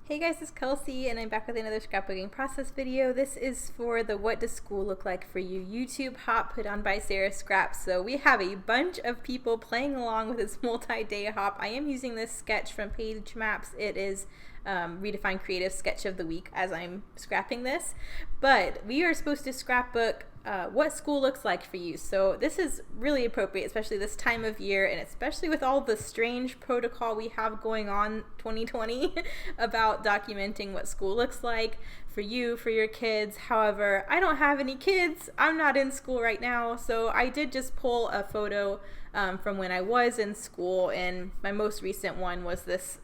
Hey guys, it's Kelsey and I'm back with another scrapbooking process video. This is for the What Does School Look Like for You YouTube hop put on by Sarah Scraps. So we have a bunch of people playing along with this multi-day hop. I am using this sketch from Page Maps. It is Redefined Creative Sketch of the Week as I'm scrapping this. But we are supposed to scrapbook what school looks like for you. So this is really appropriate, especially this time of year, and especially with all the strange protocol we have going on 2020 about documenting what school looks like for you, for your kids. However, I don't have any kids. I'm not in school right now, so I did just pull a photo from when I was in school, and my most recent one was this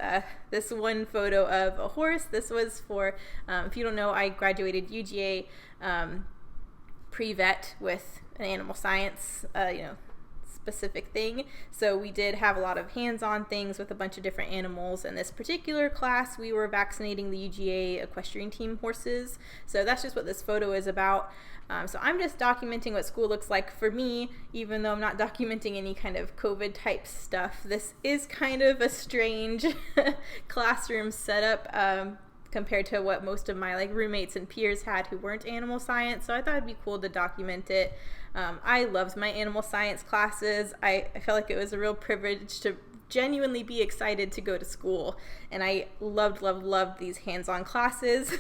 one photo of a horse. This was for, if you don't know, I graduated UGA pre-vet with an animal science, specific thing. So we did have a lot of hands-on things with a bunch of different animals. In this particular class, we were vaccinating the UGA equestrian team horses. So that's just what this photo is about. So I'm just documenting what school looks like for me, even though I'm not documenting any kind of COVID type stuff. This is kind of a strange classroom setup. Compared to what most of my roommates and peers had who weren't animal science. So I thought it'd be cool to document it. I loved my animal science classes. I felt like it was a real privilege to genuinely be excited to go to school. And I loved these hands-on classes.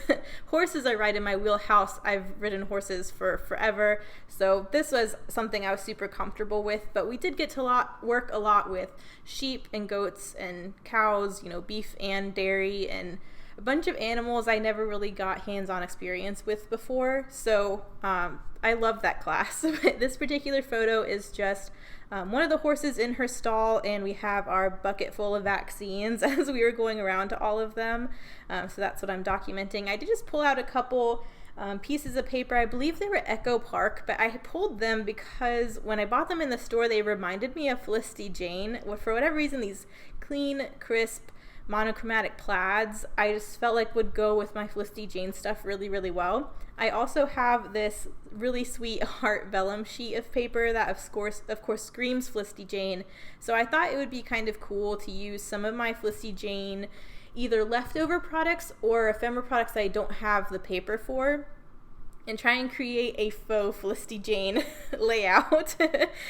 Horses are right in my wheelhouse. I've ridden horses for forever. So this was something I was super comfortable with. But we did get to work a lot with sheep and goats and cows, beef and dairy, and a bunch of animals I never really got hands-on experience with before, so I love that class. This particular photo is just one of the horses in her stall, and we have our bucket full of vaccines as we were going around to all of them, so that's what I'm documenting. I did just pull out a couple pieces of paper. I believe they were Echo Park, but I pulled them because when I bought them in the store, they reminded me of Felicity Jane. For whatever reason, these clean, crisp, monochromatic plaids I just felt like would go with my Felicity Jane stuff really well. I also have this really sweet heart vellum sheet of paper that of course screams Felicity Jane, so I thought it would be kind of cool to use some of my Felicity Jane either leftover products or ephemera products that I don't have the paper for, and try and create a faux Felicity Jane layout.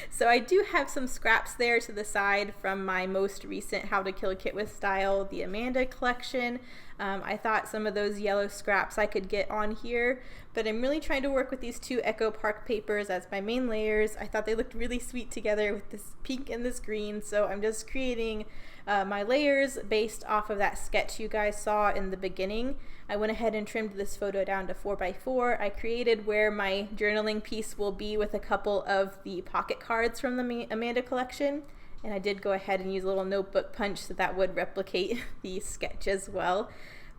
So I do have some scraps there to the side from my most recent How to Kill a Kit with Style, the Amanda collection. I thought some of those yellow scraps I could get on here, but I'm really trying to work with these two Echo Park papers as my main layers. I thought they looked really sweet together with this pink and this green, so I'm just creating my layers based off of that sketch you guys saw in the beginning. I went ahead and trimmed this photo down to 4x4. I created where my journaling piece will be with a couple of the pocket cards from the Amanda collection. And I did go ahead and use a little notebook punch so that would replicate the sketch as well.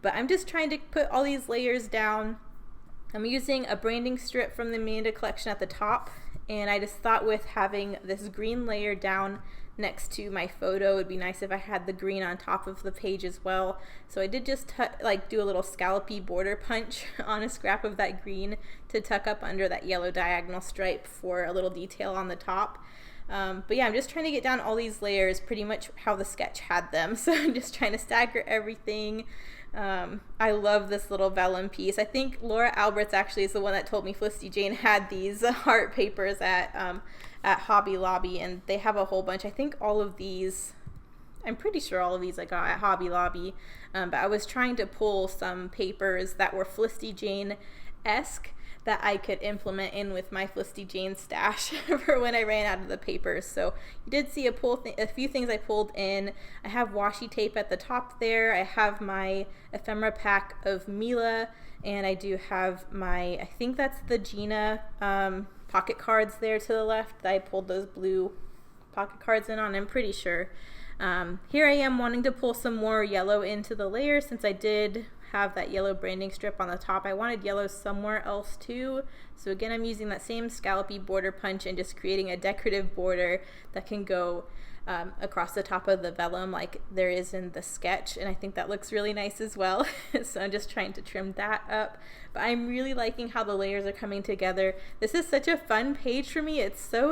But I'm just trying to put all these layers down. I'm using a branding strip from the Amanda collection at the top. And I just thought with having this green layer down next to my photo, it'd be nice if I had the green on top of the page as well. So I did just do a little scallopy border punch on a scrap of that green to tuck up under that yellow diagonal stripe for a little detail on the top. But yeah, I'm just trying to get down all these layers pretty much how the sketch had them. So I'm just trying to stagger everything. I love this little vellum piece. I think Laura Alberts actually is the one that told me Felicity Jane had these heart papers at Hobby Lobby, and they have a whole bunch. I think all of these, I'm pretty sure all of these I got at Hobby Lobby, but I was trying to pull some papers that were Felicity Jane-esque that I could implement in with my Felicity Jane stash for when I ran out of the papers. So you did see a few things I pulled in. I have washi tape at the top there. I have my ephemera pack of Mila, and I do have my, I think that's the Gina pocket cards there to the left that I pulled those blue pocket cards in on, I'm pretty sure. Here I am wanting to pull some more yellow into the layer since I did have that yellow branding strip on the top. I wanted yellow somewhere else too. So again, I'm using that same scallopy border punch and just creating a decorative border that can go across the top of the vellum like there is in the sketch, and I think that looks really nice as well. So I'm just trying to trim that up, but I'm really liking how the layers are coming together. This is such a fun page for me. It's so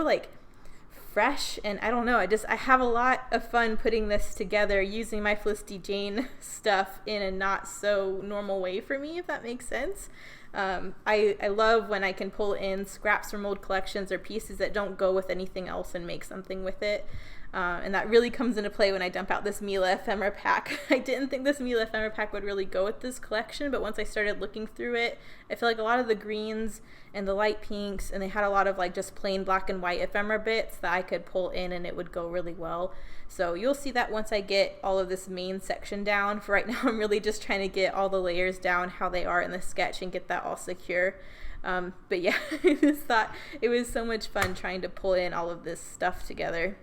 fresh, and I don't know, I have a lot of fun putting this together using my Felicity Jane stuff in a not so normal way for me, if that makes sense. I love when I can pull in scraps from old collections or pieces that don't go with anything else and make something with it. And that really comes into play when I dump out this Mila ephemera pack. I didn't think this Mila ephemera pack would really go with this collection, but once I started looking through it, I feel like a lot of the greens and the light pinks, and they had a lot of like just plain black and white ephemera bits that I could pull in and it would go really well. So you'll see that once I get all of this main section down. For right now, I'm really just trying to get all the layers down how they are in the sketch and get that all secure. But yeah, I just thought it was so much fun trying to pull in all of this stuff together.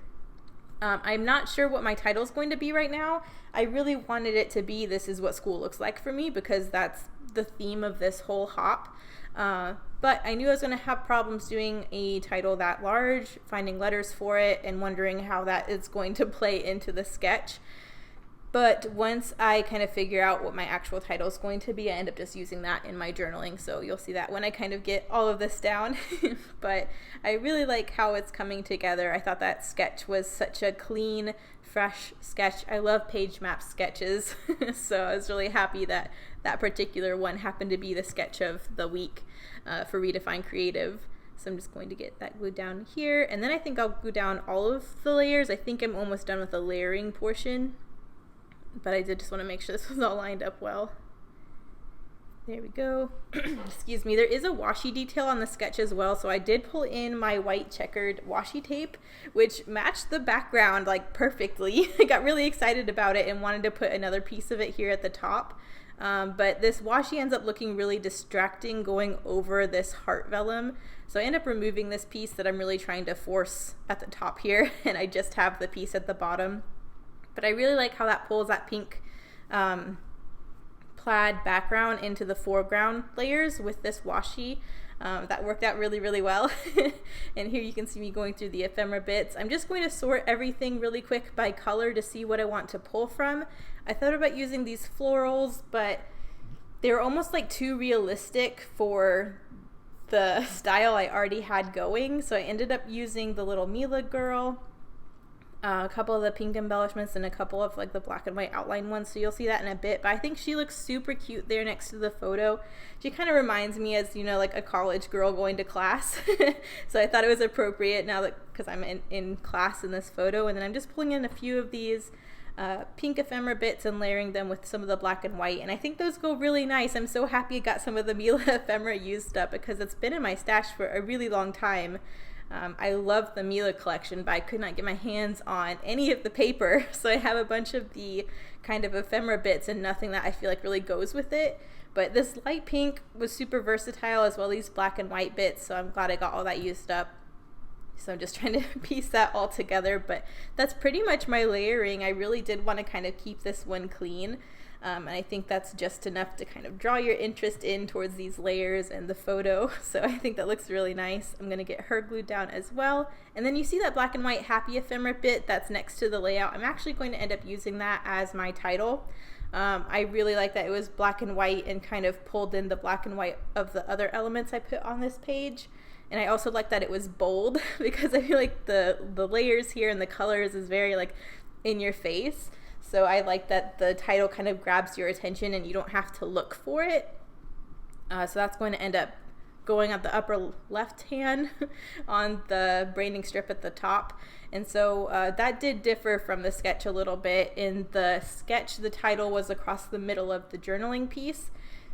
I'm not sure what my title is going to be right now. I really wanted it to be "This is what school looks like for me," because that's the theme of this whole hop. But I knew I was going to have problems doing a title that large, finding letters for it, and wondering how that is going to play into the sketch. But once I kind of figure out what my actual title is going to be, I end up just using that in my journaling. So you'll see that when I kind of get all of this down. But I really like how it's coming together. I thought that sketch was such a clean, fresh sketch. I love page map sketches. So I was really happy that that particular one happened to be the sketch of the week for Redefine Creative. So I'm just going to get that glued down here. And then I think I'll glue down all of the layers. I think I'm almost done with the layering portion. But I did just want to make sure this was all lined up well. There we go. Excuse me. There is a washi detail on the sketch as well. So I did pull in my white checkered washi tape, which matched the background like perfectly. I got really excited about it and wanted to put another piece of it here at the top. But this washi ends up looking really distracting going over this heart vellum. So I end up removing this piece that I'm really trying to force at the top here. And I just have the piece at the bottom. But I really like how that pulls that pink plaid background into the foreground layers with this washi. That worked out really, really well. And here you can see me going through the ephemera bits. I'm just going to sort everything really quick by color to see what I want to pull from. I thought about using these florals, but they're almost like too realistic for the style I already had going. So I ended up using the little Mila girl, a couple of the pink embellishments, and a couple of like the black and white outline ones. So you'll see that in a bit, but I think she looks super cute there next to the photo. She kind of reminds me as, you know, like a college girl going to class. So I thought it was appropriate now that, because I'm in class in this photo. And then I'm just pulling in a few of these pink ephemera bits and layering them with some of the black and white, and I think those go really nice. I'm so happy I got some of the Mila ephemera used up because it's been in my stash for a really long time. I love the Mila collection, but I could not get my hands on any of the paper, so I have a bunch of the kind of ephemera bits and nothing that I feel like really goes with it. But this light pink was super versatile, as well as these black and white bits, so I'm glad I got all that used up. So I'm just trying to piece that all together, but that's pretty much my layering. I really did want to kind of keep this one clean. And I think that's just enough to kind of draw your interest in towards these layers and the photo. So I think that looks really nice. I'm going to get her glued down as well. And then you see that black and white happy ephemera bit that's next to the layout. I'm actually going to end up using that as my title. I really like that it was black and white and kind of pulled in the black and white of the other elements I put on this page. And I also like that it was bold because I feel like the layers here and the colors is very like in your face. So I like that the title kind of grabs your attention and you don't have to look for it. So that's going to end up going at the upper left hand on the branding strip at the top. And so that did differ from the sketch a little bit. In the sketch, the title was across the middle of the journaling piece.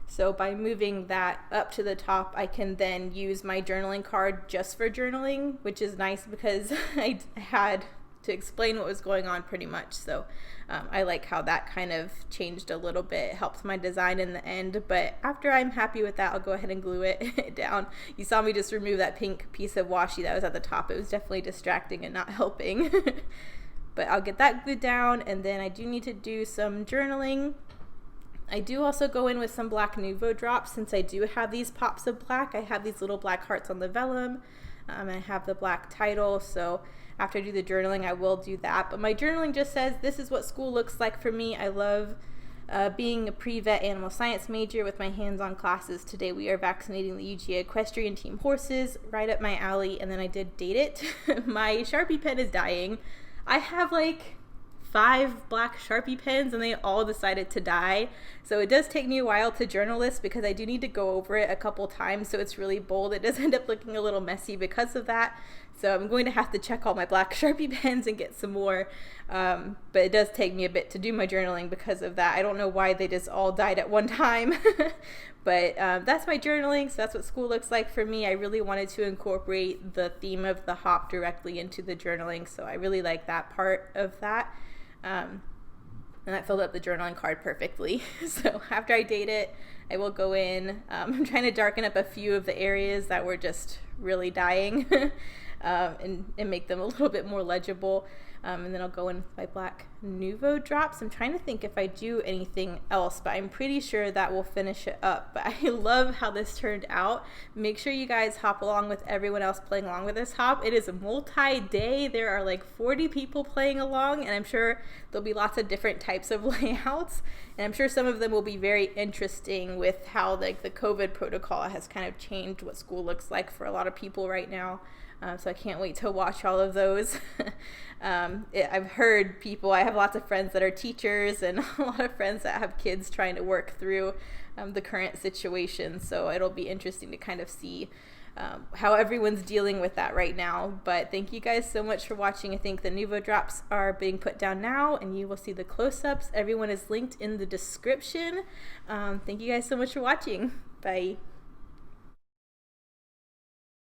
So by moving that up to the top, I can then use my journaling card just for journaling, which is nice because I had to explain what was going on pretty much. So I like how that kind of changed a little bit. It helped my design in the end, but after I'm happy with that, I'll go ahead and glue it down. You saw me just remove that pink piece of washi that was at the top. It was definitely distracting and not helping. But I'll get that glued down, and then I do need to do some journaling. I do also go in with some Black Nouveau drops since I do have these pops of black. I have these little black hearts on the vellum. I have the black title, so after I do the journaling, I will do that. But my journaling just says, this is what school looks like for me. I love Being a pre-vet animal science major with my hands-on classes, today we are vaccinating the UGA equestrian team horses, right up my alley, and then I did date it. My Sharpie pen is dying. I have like 5 black Sharpie pens and they all decided to die. So it does take me a while to journal this because I do need to go over it a couple times, so it's really bold. It does end up looking a little messy because of that. So I'm going to have to check all my black Sharpie pens and get some more. But it does take me a bit to do my journaling because of that. I don't know why they just all died at one time. But that's my journaling, so that's what school looks like for me. I really wanted to incorporate the theme of the hop directly into the journaling, so I really like that part of that. And that filled up the journaling card perfectly. So after I date it, I will go in. I'm trying to darken up a few of the areas that were just really dying and make them a little bit more legible. And then I'll go in with my black Nuvo drops. I'm trying to think if I do anything else, but I'm pretty sure that will finish it up. But I love how this turned out. Make sure you guys hop along with everyone else playing along with this hop. It is a multi-day. There are like 40 people playing along, and I'm sure there'll be lots of different types of layouts. And I'm sure some of them will be very interesting with how like the COVID protocol has kind of changed what school looks like for a lot of people right now. So I can't wait to watch all of those. I've heard people, I have lots of friends that are teachers and a lot of friends that have kids trying to work through the current situation. So it'll be interesting to kind of see how everyone's dealing with that right now. But thank you guys so much for watching. I think the Nuvo drops are being put down now and you will see the close-ups. Everyone is linked in the description. Thank you guys so much for watching. Bye.